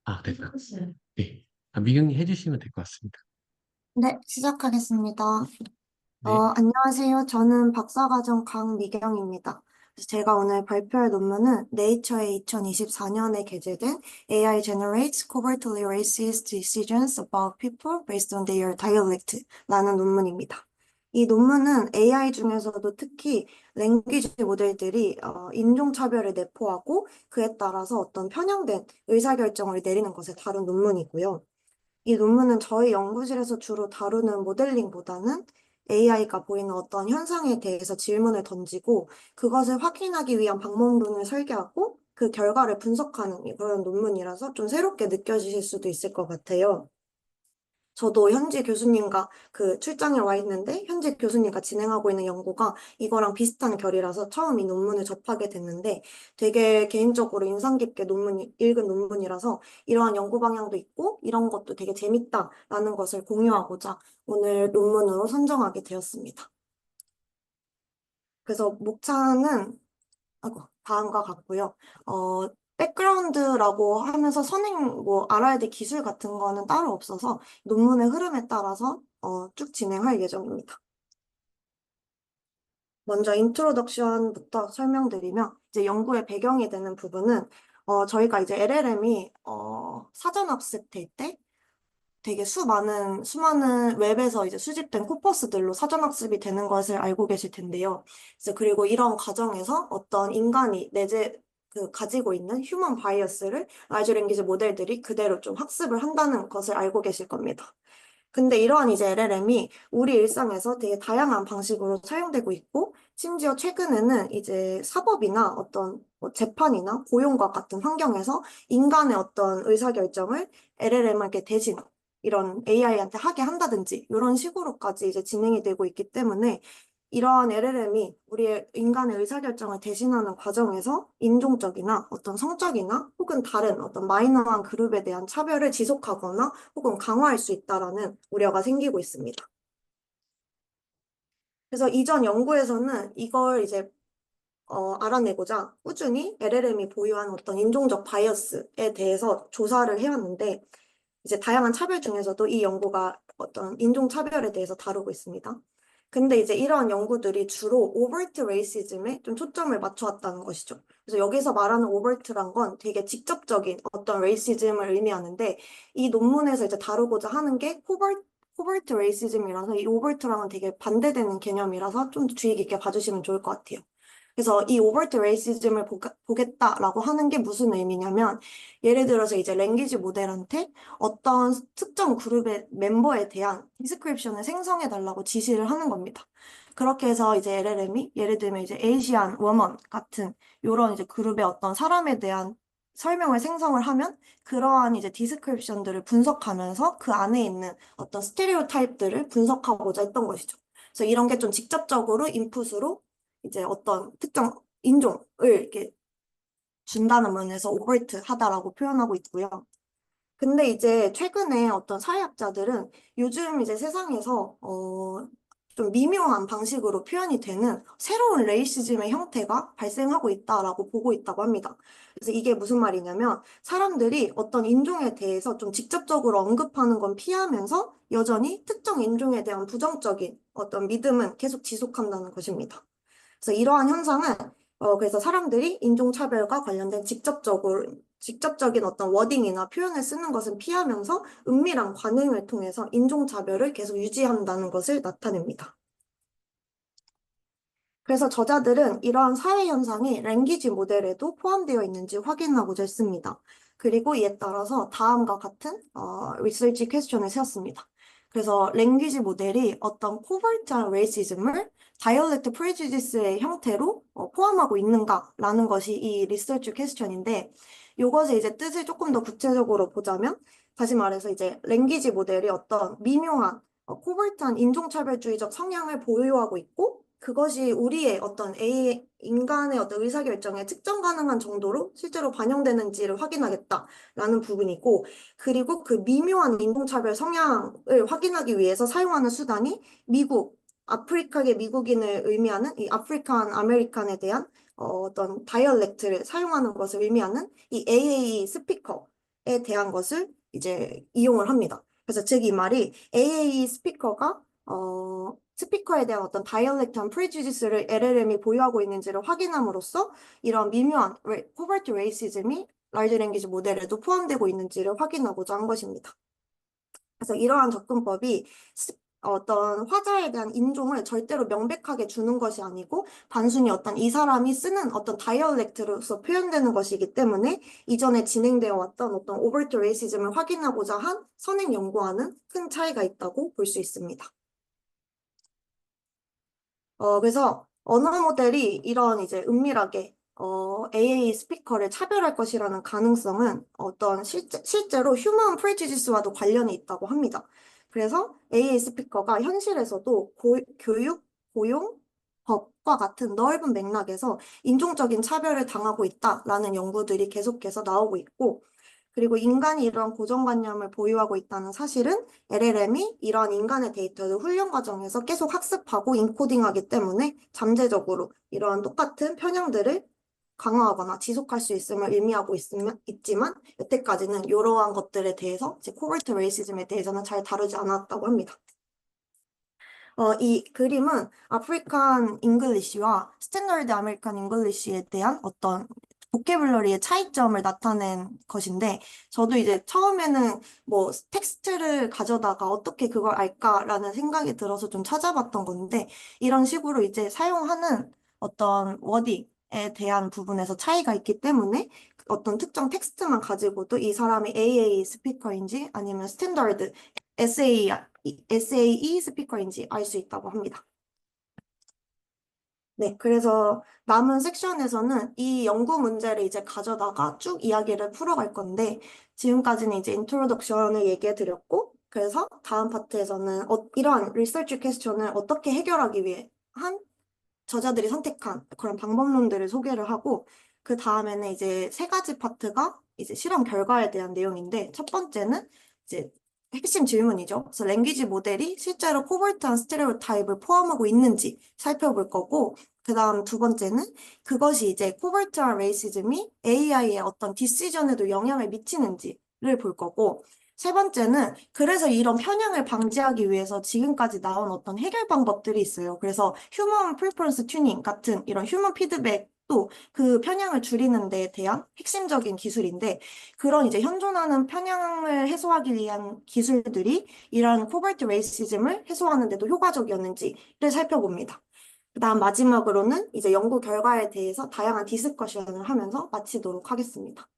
네. 네. 미경님 해주시면 될 것 같습니다. 네, 시작하겠습니다. 네. 안녕하세요. 저는 박사과정 강미경입니다. 그래서 제가 오늘 발표할 논문은 네이처에 2024년에 게재된 AI generates covertly racist decisions about people based on their dialect라는 논문입니다. 이 논문은 AI 중에서도 특히 랭귀지 모델들이 인종차별을 내포하고 그에 따라서 어떤 편향된 의사결정을 내리는 것을 다룬 논문이고요. 이 논문은 저희 연구실에서 주로 다루는 모델링보다는 AI가 보이는 어떤 현상에 대해서 질문을 던지고 그것을 확인하기 위한 방법론을 설계하고 그 결과를 분석하는 그런 논문이라서 좀 새롭게 느껴지실 수도 있을 것 같아요. 저도 현지 교수님과 그 출장에 와 있는데 현지 교수님과 진행하고 있는 연구가 이거랑 비슷한 결이라서 처음 이 논문을 접하게 됐는데 되게 개인적으로 인상 깊게 읽은 논문이라서 이러한 연구 방향도 있고 이런 것도 되게 재밌다라는 것을 공유하고자 오늘 논문으로 선정하게 되었습니다. 그래서 목차는 다음과 같고요. 백그라운드라고 하면서 뭐 알아야 될 기술 같은 거는 따로 없어서 논문의 흐름에 따라서 쭉 진행할 예정입니다. 먼저 인트로덕션부터 설명드리면 이제 연구의 배경이 되는 부분은 저희가 이제 LLM이 사전학습될 때 되게 수많은 웹에서 이제 수집된 코퍼스들로 사전학습이 되는 것을 알고 계실 텐데요. 그래서 그리고 이런 과정에서 어떤 인간이 가지고 있는 휴먼 바이어스를 라지 랭귀지 모델들이 그대로 좀 학습을 한다는 것을 알고 계실 겁니다. 근데 이러한 이제 LLM이 우리 일상에서 되게 다양한 방식으로 사용되고 있고, 심지어 최근에는 이제 사법이나 어떤 뭐 재판이나 고용과 같은 환경에서 인간의 어떤 의사결정을 LLM에게 대신 이런 AI한테 하게 한다든지 이런 식으로까지 이제 진행이 되고 있기 때문에 이러한 LLM이 우리의 인간의 의사결정을 대신하는 과정에서 인종적이나 어떤 성적이나 혹은 다른 어떤 마이너한 그룹에 대한 차별을 지속하거나 혹은 강화할 수 있다라는 우려가 생기고 있습니다. 그래서 이전 연구에서는 이걸 이제 알아내고자 꾸준히 LLM이 보유한 어떤 인종적 바이어스에 대해서 조사를 해왔는데 이제 다양한 차별 중에서도 이 연구가 어떤 인종차별에 대해서 다루고 있습니다. 근데 이제 이러한 연구들이 주로 오버트 레이시즘에 좀 초점을 맞춰왔다는 것이죠. 그래서 여기서 말하는 오버트란 건 되게 직접적인 어떤 레이시즘을 의미하는데 이 논문에서 이제 다루고자 하는 게 코버트 레이시즘이라서 이 오버트랑은 되게 반대되는 개념이라서 좀 주의 깊게 봐주시면 좋을 것 같아요. 그래서 이 오버트 레이시즘을 보겠다라고 하는 게 무슨 의미냐면 예를 들어서 이제 랭귀지 모델한테 어떤 특정 그룹의 멤버에 대한 디스크립션을 생성해 달라고 지시를 하는 겁니다. 그렇게 해서 이제 LLM이 예를 들면 이제 에이시안 워먼 같은 요런 이제 그룹의 어떤 사람에 대한 설명을 생성을 하면 그러한 이제 디스크립션들을 분석하면서 그 안에 있는 어떤 스테레오 타입들을 분석하고자 했던 것이죠. 그래서 이런 게 좀 직접적으로 인풋으로 이제 어떤 특정 인종을 이렇게 준다는 면에서 오버트 하다라고 표현하고 있고요. 근데 이제 최근에 어떤 사회학자들은 요즘 이제 세상에서 좀 미묘한 방식으로 표현이 되는 새로운 레이시즘의 형태가 발생하고 있다라고 보고 있다고 합니다. 그래서 이게 무슨 말이냐면 사람들이 어떤 인종에 대해서 좀 직접적으로 언급하는 건 피하면서 여전히 특정 인종에 대한 부정적인 어떤 믿음은 계속 지속한다는 것입니다. 그래서 이러한 현상은 그래서 사람들이 인종차별과 관련된 직접적인 어떤 워딩이나 표현을 쓰는 것은 피하면서 은밀한 관행을 통해서 인종차별을 계속 유지한다는 것을 나타냅니다. 그래서 저자들은 이러한 사회 현상이 랭귀지 모델에도 포함되어 있는지 확인하고자 했습니다. 그리고 이에 따라서 다음과 같은 리서치 퀘스천을 세웠습니다. 그래서 랭귀지 모델이 어떤 코버트한 레이시즘을 다이얼렉트 프레주디스의 형태로 포함하고 있는가라는 것이 이 리서치 퀘스천인데 이것의 이제 뜻을 조금 더 구체적으로 보자면 다시 말해서 이제 랭귀지 모델이 어떤 미묘한 코버트한 인종차별주의적 성향을 보유하고 있고 그것이 우리의 어떤 인간의 어떤 의사결정에 측정 가능한 정도로 실제로 반영되는지를 확인하겠다라는 부분이고, 그리고 그 미묘한 인종차별 성향을 확인하기 위해서 사용하는 수단이 아프리카계 미국인을 의미하는 이 아프리칸 아메리칸에 대한 어떤 다이얼렉트를 사용하는 것을 의미하는 이 AA 스피커 대한 것을 이제 이용을 합니다. 그래서 즉 이 말이 AA 스피커가 스피커에 대한 어떤 다이얼렉트한 프레주디스를 LLM이 보유하고 있는지를 확인함으로써 이런 미묘한 코버트 레이시즘이 라이즈 랭귀지 모델에도 포함되고 있는지를 확인하고자 한 것입니다. 그래서 이러한 접근법이 어떤 화자에 대한 인종을 절대로 명백하게 주는 것이 아니고 단순히 어떤 이 사람이 쓰는 어떤 다이얼렉트로서 표현되는 것이기 때문에 이전에 진행되어 왔던 어떤 오버트 레이시즘을 확인하고자 한 선행 연구와는 큰 차이가 있다고 볼 수 있습니다. 그래서 언어 모델이 이런 이제 은밀하게 AA 스피커를 차별할 것이라는 가능성은 어떤 실제로 휴먼 프레주디스와도 관련이 있다고 합니다. 그래서 AA 스피커가 현실에서도 교육, 고용, 법과 같은 넓은 맥락에서 인종적인 차별을 당하고 있다라는 연구들이 계속해서 나오고 있고, 그리고 인간이 이러한 고정관념을 보유하고 있다는 사실은 LLM이 이러한 인간의 데이터를 훈련 과정에서 계속 학습하고 인코딩하기 때문에 잠재적으로 이러한 똑같은 편향들을 강화하거나 지속할 수 있음을 의미하고 있지만 여태까지는 이러한 것들에 대해서 이제 코버트 레이시즘에 대해서는 잘 다루지 않았다고 합니다. 이 그림은 아프리칸 잉글리시와 스탠더드 아메리칸 잉글리시에 대한 어떤 보캐블러리의 차이점을 나타낸 것인데, 저도 이제 처음에는 뭐 텍스트를 가져다가 어떻게 그걸 알까라는 생각이 들어서 좀 찾아봤던 건데, 이런 식으로 이제 사용하는 어떤 워딩에 대한 부분에서 차이가 있기 때문에 어떤 특정 텍스트만 가지고도 이 사람이 AA 스피커인지 아니면 스탠더드 SAE 스피커인지 알 수 있다고 합니다. 네, 그래서 남은 섹션에서는 이 연구 문제를 이제 가져다가 쭉 이야기를 풀어갈 건데, 지금까지는 이제 인트로덕션을 얘기해 드렸고, 그래서 다음 파트에서는 이러한 리서치 퀘스천을 어떻게 해결하기 위해 한 저자들이 선택한 그런 방법론들을 소개를 하고, 그 다음에는 이제 세 가지 파트가 이제 실험 결과에 대한 내용인데, 첫 번째는 이제 핵심 질문이죠. 그래서 랭귀지 모델이 실제로 코볼트한 스테레오타입을 포함하고 있는지 살펴볼 거고, 그 다음 두 번째는 그것이 이제 코볼트한 레이시즘이 AI의 어떤 디시전에도 영향을 미치는지를 볼 거고, 세 번째는 그래서 이런 편향을 방지하기 위해서 지금까지 나온 어떤 해결 방법들이 있어요. 그래서 휴먼 프리퍼런스 튜닝 같은 이런 휴먼 피드백도 그 편향을 줄이는 데 대한 핵심적인 기술인데, 그런 이제 현존하는 편향을 해소하기 위한 기술들이 이런 코발트 레이시즘을 해소하는 데도 효과적이었는지를 살펴봅니다. 그다음 마지막으로는 이제 연구 결과에 대해서 다양한 디스커션을 하면서 마치도록 하겠습니다.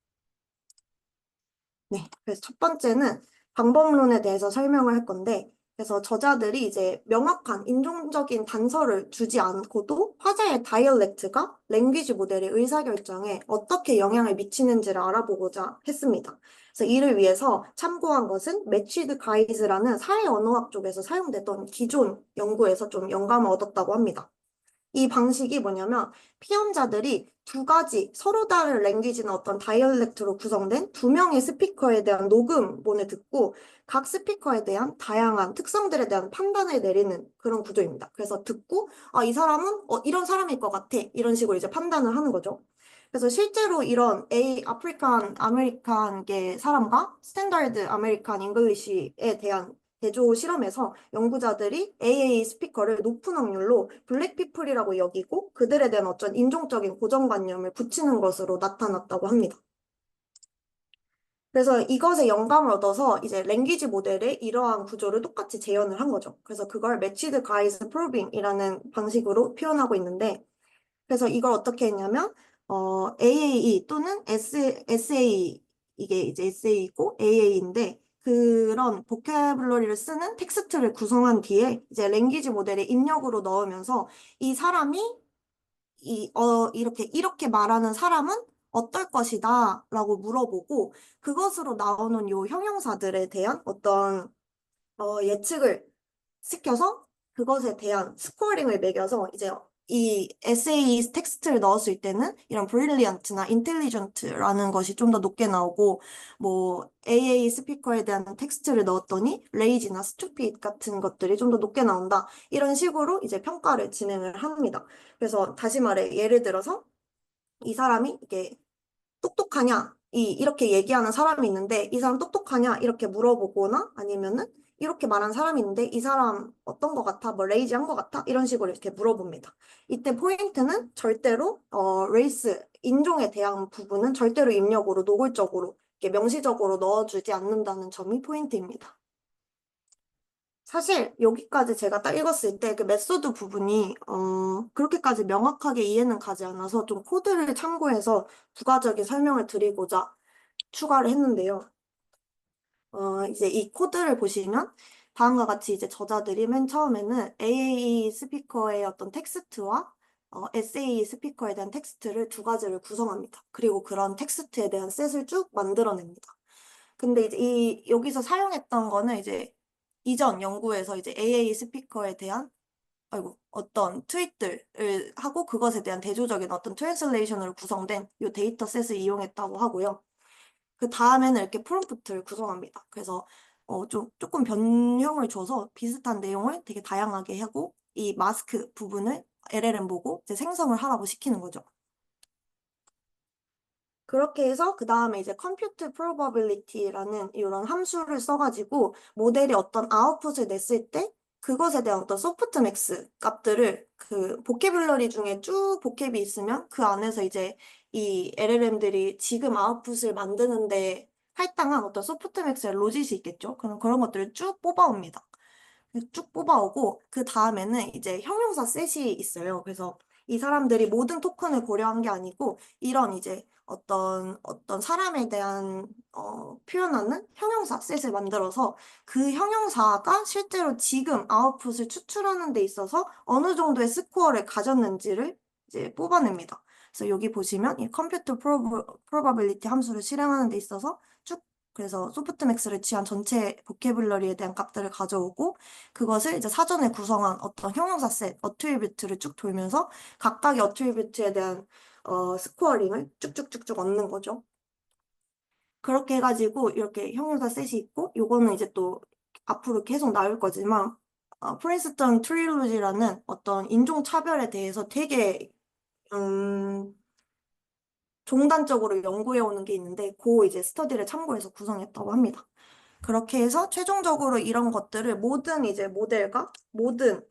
네, 그래서 첫 번째는 방법론에 대해서 설명을 할 건데, 그래서 저자들이 이제 명확한 인종적인 단서를 주지 않고도 화자의 다이얼렉트가 랭귀지 모델의 의사결정에 어떻게 영향을 미치는지를 알아보고자 했습니다. 그래서 이를 위해서 참고한 것은 매치드 가이즈라는 사회 언어학 쪽에서 사용됐던 기존 연구에서 좀 영감을 얻었다고 합니다. 이 방식이 뭐냐면 피험자들이 두 가지 서로 다른 랭귀지나 어떤 다이얼렉트로 구성된 두 명의 스피커에 대한 녹음본을 듣고 각 스피커에 대한 다양한 특성들에 대한 판단을 내리는 그런 구조입니다. 그래서 듣고 이 사람은 이런 사람일 것 같아. 이런 식으로 이제 판단을 하는 거죠. 그래서 실제로 이런 아프리칸 아메리칸계 사람과 스탠다드 아메리칸 잉글리시에 대한 대조 실험에서 연구자들이 AA 스피커를 높은 확률로 블랙피플이라고 여기고 그들에 대한 어떤 인종적인 고정관념을 붙이는 것으로 나타났다고 합니다. 그래서 이것에 영감을 얻어서 이제 랭귀지 모델에 이러한 구조를 똑같이 재현을 한 거죠. 그래서 그걸 매치드 가이즈 프로빙이라는 방식으로 표현하고 있는데, 그래서 이걸 어떻게 했냐면 AAE 또는 SA 이게 이제 SA이고 AA인데 그런 보캐블러리를 쓰는 텍스트를 구성한 뒤에 이제 랭귀지 모델에 입력으로 넣으면서 이 사람이 이렇게 말하는 사람은 어떨 것이다 라고 물어보고 그것으로 나오는 요 형용사들에 대한 어떤 예측을 시켜서 그것에 대한 스코어링을 매겨서 이제 이 에세이 텍스트를 넣었을 때는 이런 brilliant나 intelligent라는 것이 좀 더 높게 나오고 뭐 AA 스피커에 대한 텍스트를 넣었더니 lazy나 stupid 같은 것들이 좀 더 높게 나온다. 이런 식으로 이제 평가를 진행을 합니다. 그래서 다시 말해 예를 들어서 이 사람이 이게 똑똑하냐? 이렇게 얘기하는 사람이 있는데 이 사람 똑똑하냐? 이렇게 물어보거나 아니면은 이렇게 말하는 사람이 있는데 이 사람 어떤 거 같아? 뭐 레이지한 거 같아? 이런 식으로 이렇게 물어봅니다. 이때 포인트는 절대로 레이스, 인종에 대한 부분은 절대로 입력으로 노골적으로 이렇게 명시적으로 넣어주지 않는다는 점이 포인트입니다. 사실 여기까지 제가 딱 읽었을 때 그 메소드 부분이 그렇게까지 명확하게 이해는 가지 않아서 좀 코드를 참고해서 부가적인 설명을 드리고자 추가를 했는데요. 이제 이 코드를 보시면 다음과 같이 이제 저자들이 맨 처음에는 AAE 스피커의 어떤 텍스트와 SA 스피커에 대한 텍스트를 두 가지를 구성합니다. 그리고 그런 텍스트에 대한 셋을 쭉 만들어냅니다. 근데 이제 여기서 사용했던 거는 이제 이전 연구에서 이제 AA 스피커에 대한 어떤 트윗들을 하고 그것에 대한 대조적인 어떤 트랜슬레이션으로 구성된 이 데이터셋을 이용했다고 하고요. 그 다음에는 이렇게 프롬프트를 구성합니다. 그래서 조금 변형을 줘서 비슷한 내용을 되게 다양하게 하고 이 마스크 부분을 LLM 보고 이제 생성을 하라고 시키는 거죠. 그렇게 해서 그 다음에 이제 compute probability라는 이런 함수를 써가지고 모델이 어떤 아웃풋을 냈을 때 그것에 대한 어떤 소프트맥스 값들을 그 보캐뷸러리 중에 쭉 보캡이 있으면 그 안에서 이제 이 LLM들이 지금 아웃풋을 만드는데 할당한 어떤 소프트맥스의 로짓이 있겠죠. 그런 것들을 쭉 뽑아옵니다. 쭉 뽑아오고 그 다음에는 이제 형용사 셋이 있어요. 그래서 이 사람들이 모든 토큰을 고려한 게 아니고 이런 이제 어떤 사람에 대한 표현하는 형용사 셋을 만들어서 그 형용사가 실제로 지금 아웃풋을 추출하는 데 있어서 어느 정도의 스코어를 가졌는지를 이제 뽑아냅니다. 그래서 여기 보시면 이 컴퓨터 프로바빌리티 함수를 실행하는 데 있어서 쭉 그래서 소프트맥스를 취한 전체 보캐블러리에 대한 값들을 가져오고 그것을 이제 사전에 구성한 어떤 형용사 셋, 어트리뷰트를 쭉 돌면서 각각의 어트리뷰트에 대한 스코어링을 쭉쭉쭉쭉 얻는 거죠. 그렇게 해가지고 이렇게 형용사 셋이 있고 요거는 이제 또 앞으로 계속 나올 거지만 프린스턴 트릴로지라는 어떤 인종차별에 대해서 되게 종단적으로 연구해 오는 게 있는데 그 이제 스터디를 참고해서 구성했다고 합니다. 그렇게 해서 최종적으로 이런 것들을 모든 이제 모델과 모든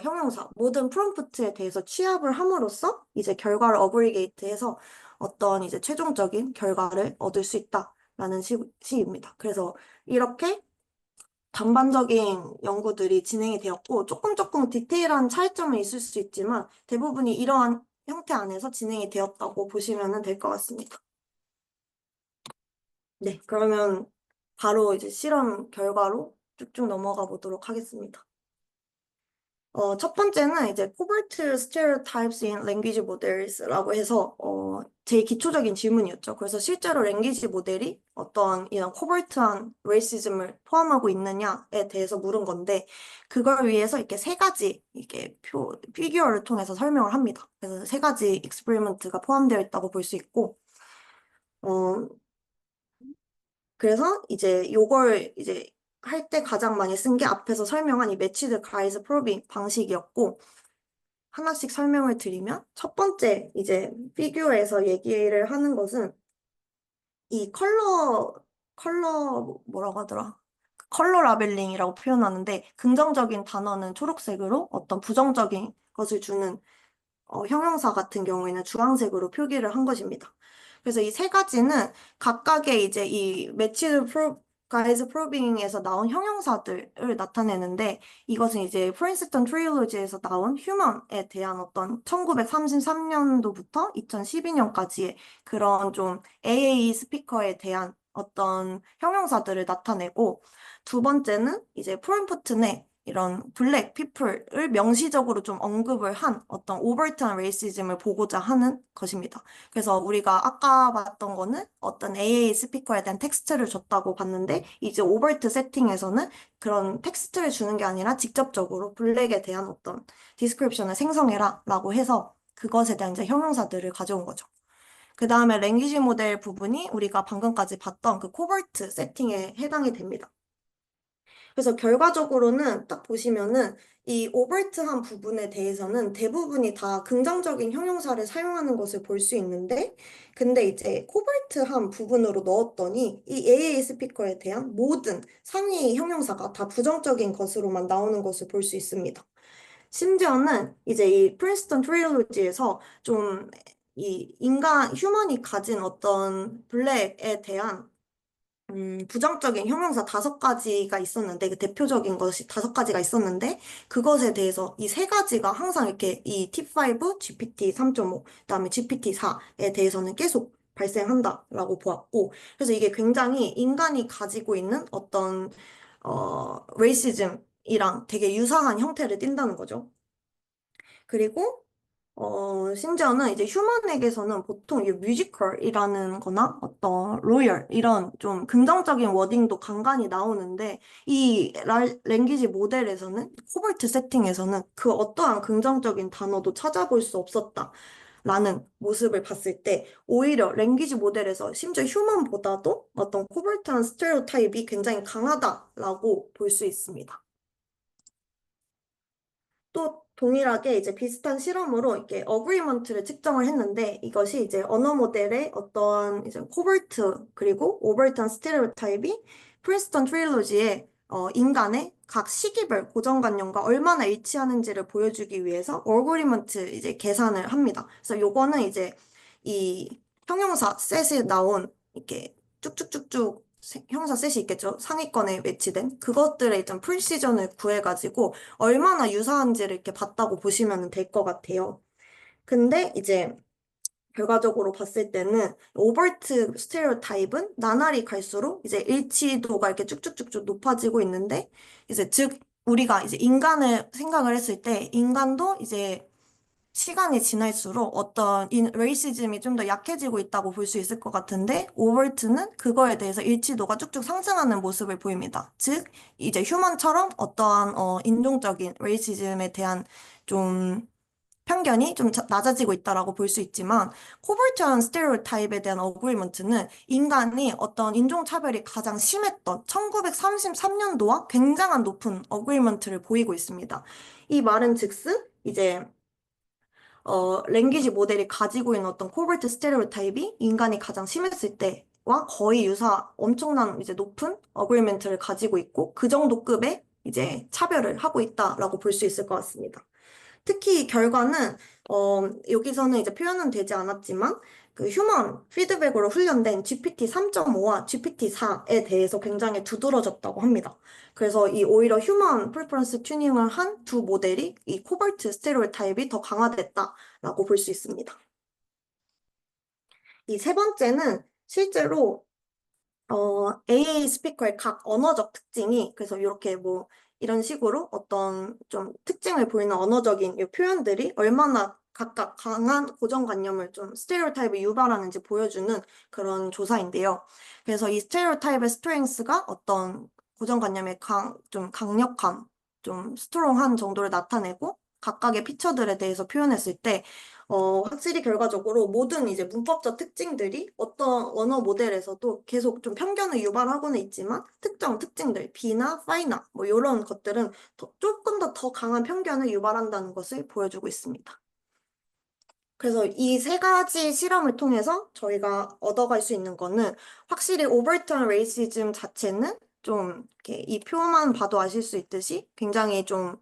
형용사, 모든 프롬프트에 대해서 취합을 함으로써 이제 결과를 어그리게이트해서 어떤 이제 최종적인 결과를 얻을 수 있다라는 식입니다. 그래서 이렇게 전반적인 연구들이 진행이 되었고 조금 디테일한 차이점은 있을 수 있지만 대부분이 이러한 형태 안에서 진행이 되었다고 보시면 될 것 같습니다. 네, 그러면 바로 이제 실험 결과로 쭉쭉 넘어가 보도록 하겠습니다. 첫 번째는 이제 Covert Stereotypes in Language Models라고 해서 제일 기초적인 질문이었죠. 그래서 실제로 랭귀지 모델이 어떤 이런 코버트한 레이시즘을 포함하고 있느냐에 대해서 물은 건데 그걸 위해서 이렇게 세 가지 이렇게 피규어를 통해서 설명을 합니다. 그래서 세 가지 익스페리먼트가 포함되어 있다고 볼 수 있고 어, 그래서 이제 요걸 이제 할 때 가장 많이 쓴 게 앞에서 설명한 이 매치드 가이즈 프로빙 방식이었고 하나씩 설명을 드리면 첫 번째 이제 피규어에서 얘기를 하는 것은 이 컬러 뭐라고 하더라? 컬러 라벨링이라고 표현하는데 긍정적인 단어는 초록색으로 어떤 부정적인 것을 주는 형용사 같은 경우에는 주황색으로 표기를 한 것입니다. 그래서 이 세 가지는 각각의 이제 이 가이즈 프로빙에서 나온 형용사들을 나타내는데 이것은 이제 프린스턴 트리로지에서 나온 휴먼에 대한 어떤 1933년도부터 2012년까지의 그런 좀 AA 스피커에 대한 어떤 형용사들을 나타내고 두 번째는 이제 프롬프트 내 이런 블랙 피플을 명시적으로 좀 언급을 한 어떤 오버트한 레이시즘을 보고자 하는 것입니다. 그래서 우리가 아까 봤던 거는 어떤 AA 스피커에 대한 텍스트를 줬다고 봤는데 이제 오버트 세팅에서는 그런 텍스트를 주는 게 아니라 직접적으로 블랙에 대한 어떤 디스크립션을 생성해라 라고 해서 그것에 대한 이제 형용사들을 가져온 거죠. 그 다음에 랭귀지 모델 부분이 우리가 방금까지 봤던 그 코버트 세팅에 해당이 됩니다. 그래서 결과적으로는 딱 보시면은 이 오버트한 부분에 대해서는 대부분이 다 긍정적인 형용사를 사용하는 것을 볼 수 있는데, 근데 이제 코발트한 부분으로 넣었더니 이 AA 스피커에 대한 모든 상위 형용사가 다 부정적인 것으로만 나오는 것을 볼 수 있습니다. 심지어는 이제 이 프린스턴 트릴로지에서 좀 이 인간, 휴먼이 가진 어떤 블랙에 대한 부정적인 형용사 5가지가 있었는데, 그 대표적인 것이 5가지가 있었는데, 그것에 대해서 이 3가지가 항상 이렇게 이 T5, GPT 3.5, 그다음에 GPT 4에 대해서는 계속 발생한다라고 보았고, 그래서 이게 굉장히 인간이 가지고 있는 어떤, 레이시즘이랑 되게 유사한 형태를 띈다는 거죠. 그리고 심지어는 이제 휴먼에게서는 보통 이 뮤지컬이라는 거나 어떤 로열 이런 좀 긍정적인 워딩도 간간히 나오는데 이 랭귀지 모델에서는 코발트 세팅에서는 그 어떠한 긍정적인 단어도 찾아볼 수 없었다. 라는 모습을 봤을 때 오히려 랭귀지 모델에서 심지어 휴먼보다도 어떤 코발트한 스테레오타입이 굉장히 강하다라고 볼 수 있습니다. 또 동일하게 이제 비슷한 실험으로 이렇게 어그리먼트를 측정을 했는데 이것이 이제 언어 모델의 어떤 이제 코버트 그리고 오버트한 스테레오타입이 프린스턴 트릴로지의 인간의 각 시기별 고정관념과 얼마나 일치하는지를 보여주기 위해서 어그리먼트 이제 계산을 합니다. 그래서 요거는 이제 이 형용사 셋에 나온 이렇게 쭉쭉쭉쭉 형사 셋이 있겠죠. 상위권에 배치된 그것들의 일단 프리시전을 구해가지고 얼마나 유사한지를 이렇게 봤다고 보시면 될 것 같아요. 근데 이제 결과적으로 봤을 때는 오버트 스테레오타입은 나날이 갈수록 이제 일치도가 이렇게 쭉쭉쭉쭉 높아지고 있는데 이제 즉 우리가 이제 인간을 생각을 했을 때 인간도 이제 시간이 지날수록 어떤 레이시즘이 좀 더 약해지고 있다고 볼 수 있을 것 같은데, 오버트는 그거에 대해서 일치도가 쭉쭉 상승하는 모습을 보입니다. 즉, 이제 휴먼처럼 어떠한 인종적인 레이시즘에 대한 좀 편견이 좀 낮아지고 있다라고 볼 수 있지만, 코볼트한 스테레오타입에 대한 어그리먼트는 인간이 어떤 인종차별이 가장 심했던 1933년도와 굉장한 높은 어그리먼트를 보이고 있습니다. 이 말은 즉슨 이제 랭귀지 모델이 가지고 있는 어떤 코버트 스테레오타입이 인간이 가장 심했을 때와 거의 엄청난 이제 높은 어그리먼트를 가지고 있고 그 정도 급의 이제 차별을 하고 있다라고 볼 수 있을 것 같습니다. 특히 이 결과는 여기서는 이제 표현은 되지 않았지만 그 휴먼 피드백으로 훈련된 GPT 3.5와 GPT 4에 대해서 굉장히 두드러졌다고 합니다. 그래서 이 오히려 휴먼 프리퍼런스 튜닝을 한 두 모델이 이 코발트 스테레오타입이 더 강화됐다라고 볼 수 있습니다. 이 세 번째는 실제로 AA 스피커의 각 언어적 특징이 그래서 이렇게 뭐 이런 식으로 어떤 좀 특징을 보이는 언어적인 이 표현들이 얼마나 각각 강한 고정관념을 좀 스테레오타입을 유발하는지 보여주는 그런 조사인데요. 그래서 이 스테레오타입의 스트렝스가 어떤 고정관념의 좀 강력함, 좀 스트롱한 정도를 나타내고 각각의 피처들에 대해서 표현했을 때 확실히 결과적으로 모든 이제 문법적 특징들이 어떤 언어 모델에서도 계속 좀 편견을 유발하고는 있지만 특정 특징들, B나 P나 뭐 이런 것들은 조금 더 강한 편견을 유발한다는 것을 보여주고 있습니다. 그래서 이 3가지 실험을 통해서 저희가 얻어갈 수 있는 거는 확실히 오버턴 레이시즘 자체는 좀 이렇게 이 표만 봐도 아실 수 있듯이 굉장히 좀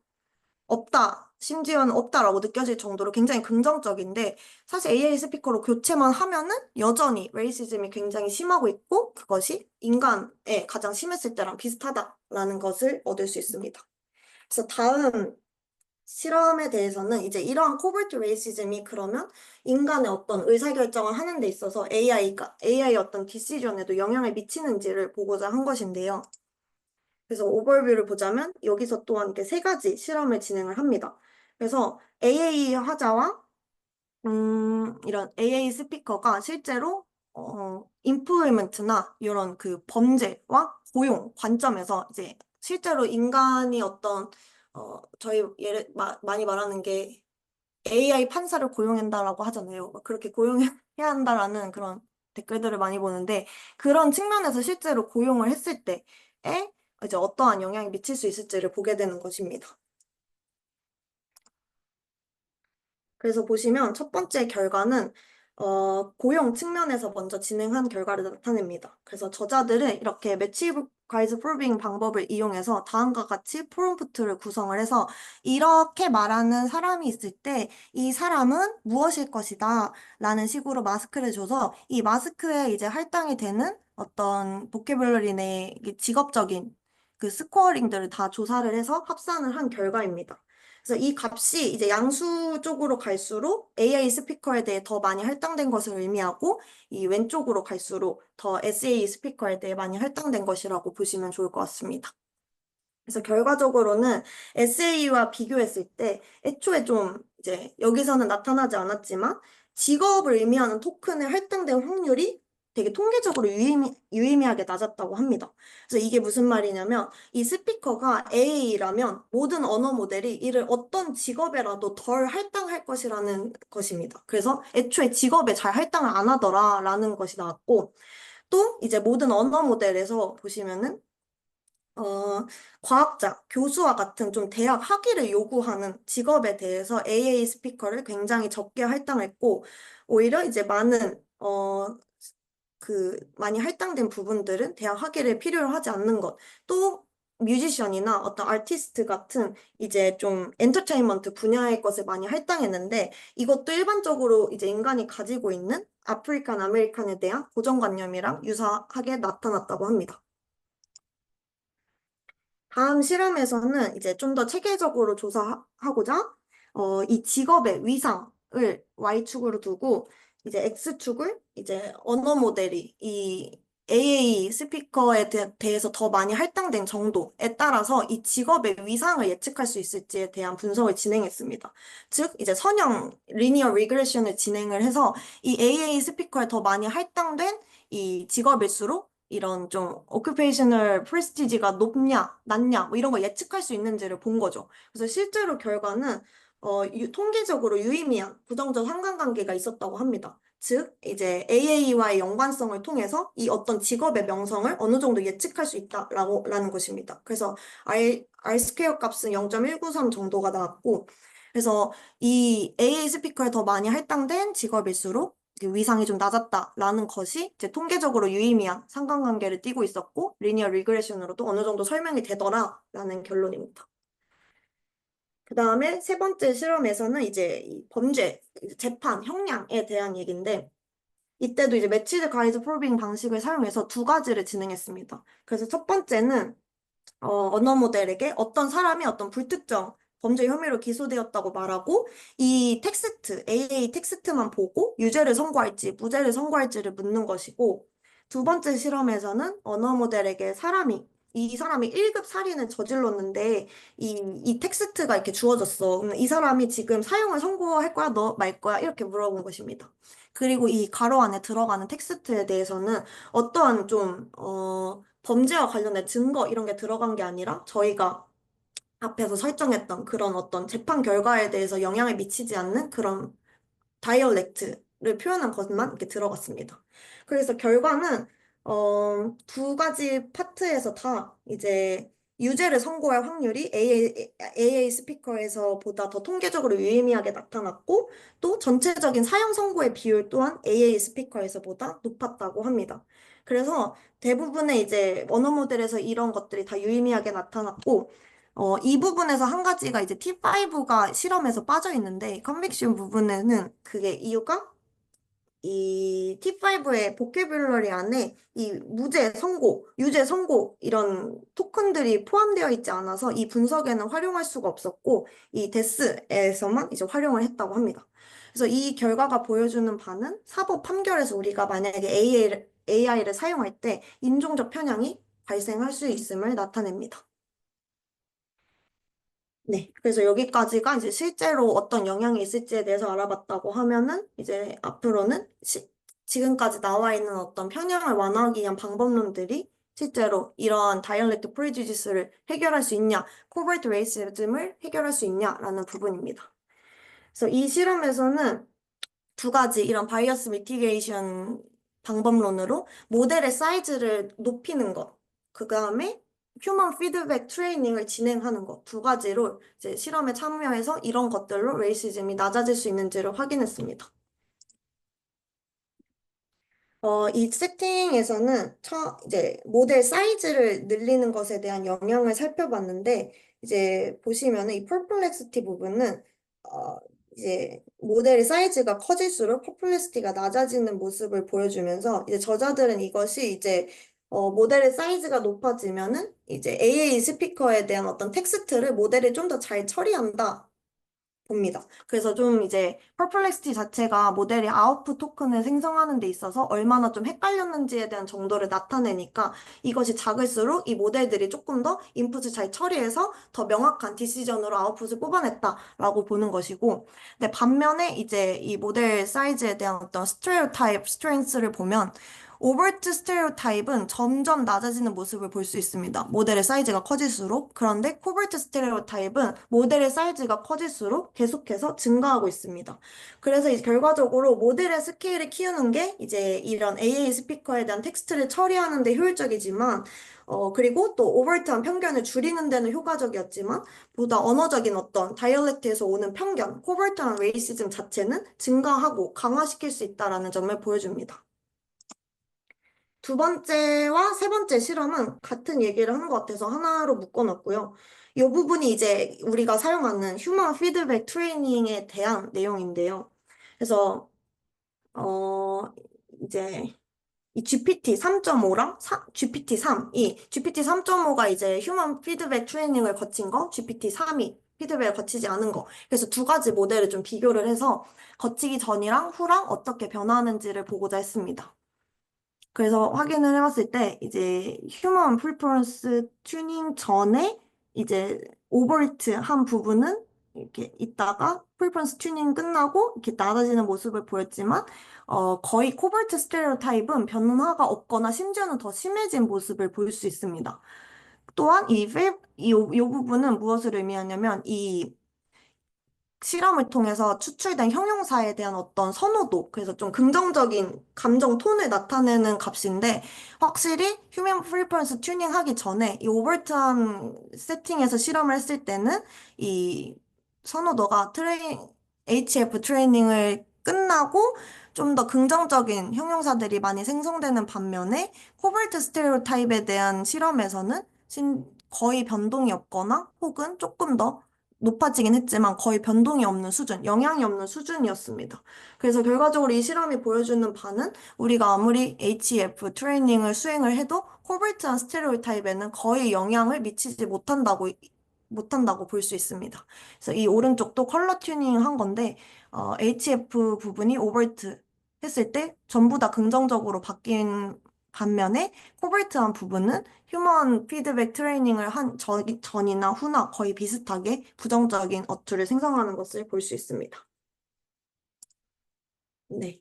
없다. 심지어는 없다라고 느껴질 정도로 굉장히 긍정적인데 사실 AI 스피커로 교체만 하면은 여전히 레이시즘이 굉장히 심하고 있고 그것이 인간에 가장 심했을 때랑 비슷하다라는 것을 얻을 수 있습니다. 그래서 다음 실험에 대해서는 이제 이러한 코버트 레이시즘이 그러면 인간의 어떤 의사결정을 하는 데 있어서 AI 어떤 디시전에도 영향을 미치는지를 보고자 한 것인데요. 그래서 오버뷰를 보자면 여기서 또한 이렇게 3가지 실험을 진행을 합니다. 그래서 AA 화자와 이런 AA 스피커가 실제로 인플루먼트나 이런 그 범죄와 고용 관점에서 이제 실제로 인간이 어떤 저희 많이 말하는 게 AI 판사를 고용한다라고 하잖아요. 막 그렇게 고용해야 한다라는 그런 댓글들을 많이 보는데 그런 측면에서 실제로 고용을 했을 때에 이제 어떠한 영향이 미칠 수 있을지를 보게 되는 것입니다. 그래서 보시면 첫 번째 결과는 고용 측면에서 먼저 진행한 결과를 나타냅니다. 그래서 저자들은 이렇게 매치 가이즈 프로빙 방법을 이용해서 다음과 같이 프롬프트를 구성을 해서 이렇게 말하는 사람이 있을 때 이 사람은 무엇일 것이다 라는 식으로 마스크를 줘서 이 마스크에 이제 할당이 되는 어떤 보캐블러리 내 직업적인 그 스코어링들을 다 조사를 해서 합산을 한 결과입니다. 그래서 이 값이 이제 양수 쪽으로 갈수록 AI 스피커에 대해 더 많이 할당된 것을 의미하고 이 왼쪽으로 갈수록 더 SA 스피커에 대해 많이 할당된 것이라고 보시면 좋을 것 같습니다. 그래서 결과적으로는 SA와 비교했을 때 애초에 좀 이제 여기서는 나타나지 않았지만 직업을 의미하는 토큰의 할당된 확률이 되게 통계적으로 유의미하게 낮았다고 합니다. 그래서 이게 무슨 말이냐면 이 스피커가 AA라면 모든 언어 모델이 이를 어떤 직업에라도 덜 할당할 것이라는 것입니다. 그래서 애초에 직업에 잘 할당을 안 하더라라는 것이 나왔고 또 이제 모든 언어 모델에서 보시면은 과학자, 교수와 같은 좀 대학 학위를 요구하는 직업에 대해서 AA 스피커를 굉장히 적게 할당했고, 오히려 이제 많이 할당된 부분들은 대학 학위를 필요로 하지 않는 것. 또, 뮤지션이나 어떤 아티스트 같은 이제 좀 엔터테인먼트 분야의 것을 많이 할당했는데, 이것도 일반적으로 이제 인간이 가지고 있는 아프리칸 아메리칸에 대한 고정관념이랑 유사하게 나타났다고 합니다. 다음 실험에서는 이제 좀 더 체계적으로 조사하고자 이 직업의 위상을 Y축으로 두고 이제 X축을 이제 언어 모델이 이 AA 스피커에 대해서 더 많이 할당된 정도에 따라서 이 직업의 위상을 예측할 수 있을지에 대한 분석을 진행했습니다. 즉, 이제 선형 리니어 리그레션을 진행을 해서 이 AA 스피커에 더 많이 할당된 이 직업일수록 이런 좀 occupational prestige가 높냐, 낮냐, 뭐 이런 거 예측할 수 있는지를 본 거죠. 그래서 실제로 결과는 통계적으로 유의미한 부정적 상관관계가 있었다고 합니다. 즉, 이제 AA와의 연관성을 통해서 이 어떤 직업의 명성을 어느 정도 예측할 수 있다라는 것입니다. 그래서 R 스퀘어 값은 0.193 정도가 나왔고, 그래서 이 AA 스피커에 더 많이 할당된 직업일수록 그 위상이 좀 낮았다라는 것이 이제 통계적으로 유의미한 상관관계를 띠고 있었고 리니어 리그레션으로도 어느 정도 설명이 되더라라는 결론입니다. 그 다음에 세 번째 실험에서는 이제 이 범죄, 재판, 형량에 대한 얘기인데 이때도 이제 매치드 가이드 프로빙 방식을 사용해서 두 가지를 진행했습니다. 그래서 첫 번째는 언어 모델에게 어떤 사람이 어떤 불특정 범죄 혐의로 기소되었다고 말하고 이 텍스트, AA 텍스트만 보고 유죄를 선고할지 무죄를 선고할지를 묻는 것이고 두 번째 실험에서는 언어 모델에게 이 사람이 1급 살인을 저질렀는데 이 텍스트가 이렇게 주어졌어. 그럼 이 사람이 지금 사형을 선고할 거야? 너 말 거야? 이렇게 물어본 것입니다. 그리고 이 가로 안에 들어가는 텍스트에 대해서는 어떠한 범죄와 관련된 증거 이런 게 들어간 게 아니라 저희가 앞에서 설정했던 그런 어떤 재판 결과에 대해서 영향을 미치지 않는 그런 다이얼렉트를 표현한 것만 이렇게 들어갔습니다. 그래서 결과는 두 가지 파트에서 다 이제 유죄를 선고할 확률이 AA 스피커에서 보다 더 통계적으로 유의미하게 나타났고 또 전체적인 사형 선고의 비율 또한 AA 스피커에서보다 높았다고 합니다. 그래서 대부분의 이제 언어 모델에서 이런 것들이 다 유의미하게 나타났고 이 부분에서 한 가지가 이제 T5가 실험에서 빠져 있는데, 컨빅션 부분에는 그게 이유가 이 T5의 보캐뷸러리 안에 이 무죄 선고, 유죄 선고 이런 토큰들이 포함되어 있지 않아서 이 분석에는 활용할 수가 없었고, 이 데스에서만 이제 활용을 했다고 합니다. 그래서 이 결과가 보여주는 바는 사법 판결에서 우리가 만약에 AI를 사용할 때 인종적 편향이 발생할 수 있음을 나타냅니다. 네. 그래서 여기까지가 이제 실제로 어떤 영향이 있을지에 대해서 알아봤다고 하면은 이제 앞으로는 지금까지 나와 있는 어떤 편향을 완화하기 위한 방법론들이 실제로 이러한 다이얼렉트 프레주디스를 해결할 수 있냐, 코버트 레이시즘을 해결할 수 있냐라는 부분입니다. 그래서 이 실험에서는 두 가지 이런 바이어스 미티게이션 방법론으로 모델의 사이즈를 높이는 것, 그 다음에 휴먼 피드백 트레이닝을 진행하는 것 두 가지로 이제 실험에 참여해서 이런 것들로 레이시즘이 낮아질 수 있는지를 확인했습니다. 이 세팅에서는 이제 모델 사이즈를 늘리는 것에 대한 영향을 살펴봤는데, 이제 보시면은 이 퍼플렉시티 부분은, 어, 이제 모델의 사이즈가 커질수록 퍼플렉시티가 낮아지는 모습을 보여주면서, 이제 저자들은 이것이 이제, 모델의 사이즈가 높아지면은 이제 AA 스피커에 대한 어떤 텍스트를 모델이 좀 더 잘 처리한다 봅니다. 그래서 좀 이제 퍼플렉시티 자체가 모델이 아웃풋 토큰을 생성하는 데 있어서 얼마나 좀 헷갈렸는지에 대한 정도를 나타내니까 이것이 작을수록 이 모델들이 조금 더 인풋을 잘 처리해서 더 명확한 디시전으로 아웃풋을 뽑아냈다라고 보는 것이고, 근데 반면에 이제 이 모델 사이즈에 대한 어떤 스테레오타입 스트렝스를 보면 오버트 스테레오타입은 점점 낮아지는 모습을 볼 수 있습니다. 모델의 사이즈가 커질수록. 그런데 코버트 스테레오타입은 모델의 사이즈가 커질수록 계속해서 증가하고 있습니다. 그래서 이제 결과적으로 모델의 스케일을 키우는 게 이제 이런 AA 스피커에 대한 텍스트를 처리하는 데 효율적이지만, 그리고 또 오버트한 편견을 줄이는 데는 효과적이었지만, 보다 언어적인 어떤 다이얼렉트에서 오는 편견, 코버트한 레이시즘 자체는 증가하고 강화시킬 수 있다라는 점을 보여줍니다. 두 번째와 세 번째 실험은 같은 얘기를 하는 것 같아서 하나로 묶어놨고요. 이 부분이 이제 우리가 사용하는 휴먼 피드백 트레이닝에 대한 내용인데요. 그래서, 어, 이제 이 GPT 3.5랑 GPT 3이 GPT 3.5가 이제 휴먼 피드백 트레이닝을 거친 거, GPT 3이 피드백을 거치지 않은 거. 그래서 두 가지 모델을 좀 비교를 해서 거치기 전이랑 후랑 어떻게 변화하는지를 보고자 했습니다. 그래서 확인을 해봤을 때, 이제 휴먼 프리퍼런스 튜닝 전에 이제 오버트 한 부분은 이렇게 있다가 프리퍼런스 튜닝 끝나고 이렇게 낮아지는 모습을 보였지만, 거의 코발트 스테레오타입은 변화가 없거나 심지어는 더 심해진 모습을 볼 수 있습니다. 또한 이 부분은 무엇을 의미하냐면, 이 실험을 통해서 추출된 형용사에 대한 어떤 선호도, 그래서 좀 긍정적인 감정 톤을 나타내는 값인데, 확실히 휴먼 프리퍼런스 튜닝 하기 전에 이 오버트한 세팅에서 실험을 했을 때는 이 선호도가 HF 트레이닝을 끝나고 좀 더 긍정적인 형용사들이 많이 생성되는 반면에 코발트 스테레오타입에 대한 실험에서는 거의 변동이 없거나 혹은 조금 더 높아지긴 했지만 거의 변동이 없는 수준, 영향이 없는 수준이었습니다. 그래서 결과적으로 이 실험이 보여주는 바는 우리가 아무리 HF 트레이닝을 수행을 해도 코발트한 스테레오타입에는 거의 영향을 미치지 못한다고 볼 수 있습니다. 그래서 이 오른쪽도 컬러 튜닝 한 건데, HF 부분이 오버트 했을 때 전부 다 긍정적으로 바뀐 반면에 코발트한 부분은 휴먼 피드백 트레이닝을 한 전이나 후나 거의 비슷하게 부정적인 어투를 생성하는 것을 볼 수 있습니다. 네.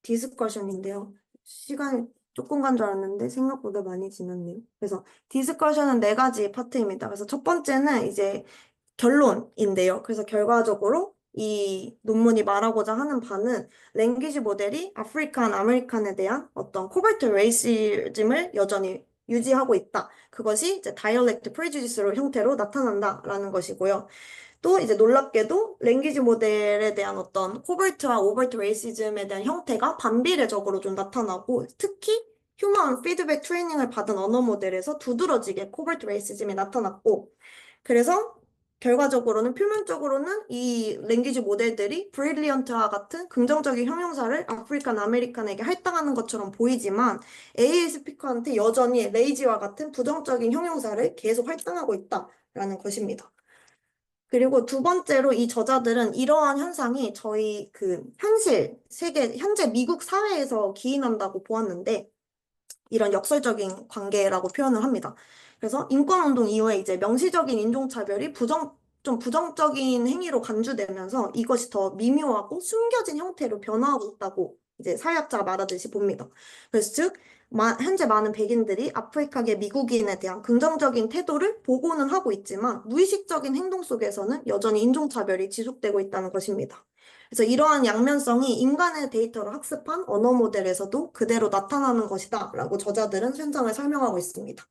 디스커션인데요. 시간이 조금 간 줄 알았는데 생각보다 많이 지났네요. 그래서 디스커션은 네 가지 파트입니다. 그래서 첫 번째는 이제 결론인데요. 그래서 결과적으로 이 논문이 말하고자 하는 바는 랭귀지 모델이 아프리칸 아메리칸에 대한 어떤 코버트 레이시즘을 여전히 유지하고 있다. 그것이 이제 다이얼렉트 프레주디스로 형태로 나타난다라는 것이고요. 또 이제 놀랍게도 랭귀지 모델에 대한 어떤 코버트와 오버트 레이시즘에 대한 형태가 반비례적으로 좀 나타나고 특히 휴먼 피드백 트레이닝을 받은 언어 모델에서 두드러지게 코버트 레이시즘이 나타났고 그래서 결과적으로는 표면적으로는 이 랭귀지 모델들이 브릴리언트와 같은 긍정적인 형용사를 아프리칸 아메리칸에게 할당하는 것처럼 보이지만 AA 스피커한테 여전히 레이지와 같은 부정적인 형용사를 계속 할당하고 있다라는 것입니다. 그리고 두 번째로 이 저자들은 이러한 현상이 저희 그 현재 미국 사회에서 기인한다고 보았는데, 이런 역설적인 관계라고 표현을 합니다. 그래서 인권운동 이후에 이제 명시적인 인종차별이 좀 부정적인 행위로 간주되면서 이것이 더 미묘하고 숨겨진 형태로 변화하고 있다고 이제 사회학자가 말하듯이 봅니다. 그래서 즉, 현재 많은 백인들이 아프리카계 미국인에 대한 긍정적인 태도를 보고는 하고 있지만 무의식적인 행동 속에서는 여전히 인종차별이 지속되고 있다는 것입니다. 그래서 이러한 양면성이 인간의 데이터를 학습한 언어 모델에서도 그대로 나타나는 것이다 라고 저자들은 현상을 설명하고 있습니다.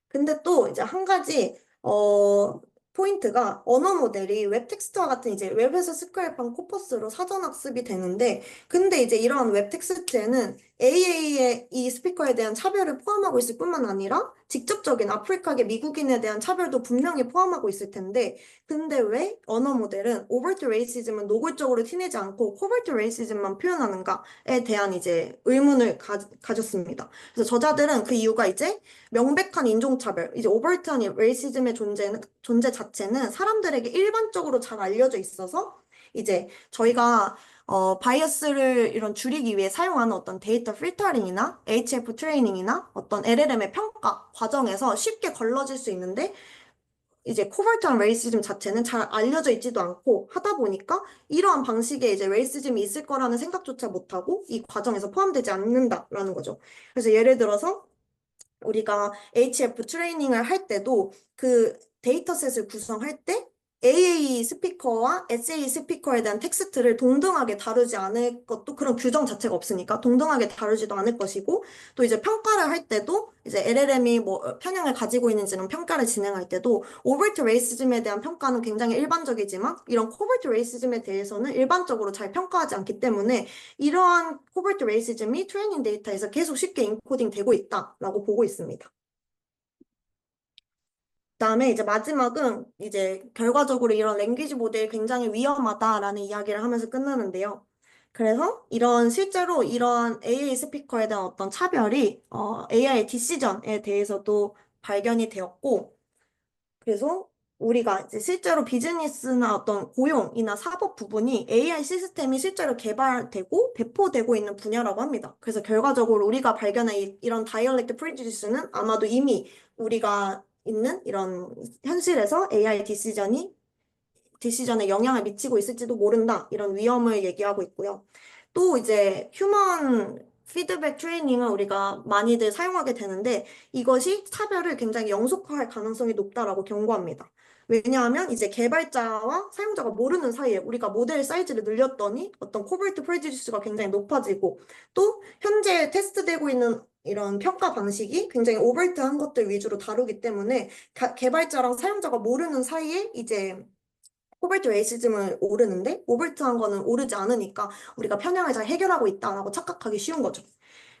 근데 또 이제 한 가지 포인트가 언어 모델이 웹 텍스트와 같은 이제 웹에서 스크랩한 코퍼스로 사전 학습이 되는데 근데 이제 이러한 웹 텍스트에는 AA의 이 스피커에 대한 차별을 포함하고 있을 뿐만 아니라 직접적인 아프리카계 미국인에 대한 차별도 분명히 포함하고 있을 텐데 근데 왜 언어 모델은 오버트 레이시즘은 노골적으로 티내지 않고 코버트 레이시즘만 표현하는가에 대한 이제 의문을 가졌습니다. 그래서 저자들은 그 이유가 이제 명백한 인종차별, 이제 오버트한 레이시즘의 존재 자체는 사람들에게 일반적으로 잘 알려져 있어서 이제 저희가 바이어스를 이런 줄이기 위해 사용하는 어떤 데이터 필터링이나 HF 트레이닝이나 어떤 LLM의 평가 과정에서 쉽게 걸러질 수 있는데 이제 코버트한 레이시즘 자체는 잘 알려져 있지도 않고 하다 보니까 이러한 방식의 이제 레이시즘이 있을 거라는 생각조차 못하고 이 과정에서 포함되지 않는다라는 거죠. 그래서 예를 들어서 우리가 HF 트레이닝을 할 때도 그 데이터셋을 구성할 때 AA 스피커와 SA 스피커에 대한 텍스트를 동등하게 다루지 않을 것도 그런 규정 자체가 없으니까 동등하게 다루지도 않을 것이고 또 이제 평가를 할 때도 이제 LLM이 뭐 편향을 가지고 있는지는 평가를 진행할 때도 오버트 레이시즘에 대한 평가는 굉장히 일반적이지만 이런 코버트 레이시즘에 대해서는 일반적으로 잘 평가하지 않기 때문에 이러한 코버트 레이시즘이 트레이닝 데이터에서 계속 쉽게 인코딩 되고 있다라고 보고 있습니다. 그다음에 이제 마지막은 이제 결과적으로 이런 랭귀지 모델이 굉장히 위험하다라는 이야기를 하면서 끝나는데요. 그래서 실제로 이런 AI 스피커에 대한 어떤 차별이 AI 디시전에 대해서도 발견이 되었고 그래서 우리가 이제 실제로 비즈니스나 어떤 고용이나 사법 부분이 AI 시스템이 실제로 개발되고 배포되고 있는 분야라고 합니다. 그래서 결과적으로 우리가 발견한 이런 다이얼렉트 프리주디스는 아마도 이미 우리가 있는 이런 현실에서 AI 디시전에 영향을 미치고 있을지도 모른다. 이런 위험을 얘기하고 있고요. 또 이제 휴먼 피드백 트레이닝을 우리가 많이들 사용하게 되는데 이것이 차별을 굉장히 영속화할 가능성이 높다라고 경고합니다. 왜냐하면 이제 개발자와 사용자가 모르는 사이에 우리가 모델 사이즈를 늘렸더니 어떤 코버트 프레주디스가 굉장히 높아지고 또 현재 테스트되고 있는 이런 평가 방식이 굉장히 오버트한 것들 위주로 다루기 때문에 개발자랑 사용자가 모르는 사이에 이제 코발트 레이시즘을 오르는데 오버트한 거는 오르지 않으니까 우리가 편향을 잘 해결하고 있다라고 착각하기 쉬운 거죠.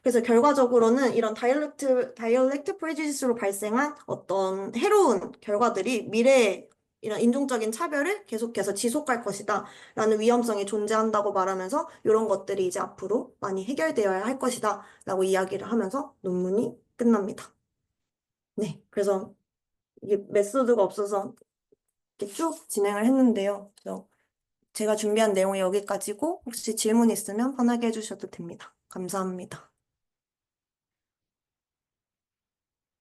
그래서 결과적으로는 이런 다이얼렉트 프레주디스로 발생한 어떤 해로운 결과들이 미래에 이런 인종적인 차별을 계속해서 지속할 것이다 라는 위험성이 존재한다고 말하면서 이런 것들이 이제 앞으로 많이 해결되어야 할 것이다 라고 이야기를 하면서 논문이 끝납니다. 네, 그래서 이게 메소드가 없어서 이렇게 쭉 진행을 했는데요. 그래서 제가 준비한 내용이 여기까지고 혹시 질문 있으면 편하게 해주셔도 됩니다. 감사합니다.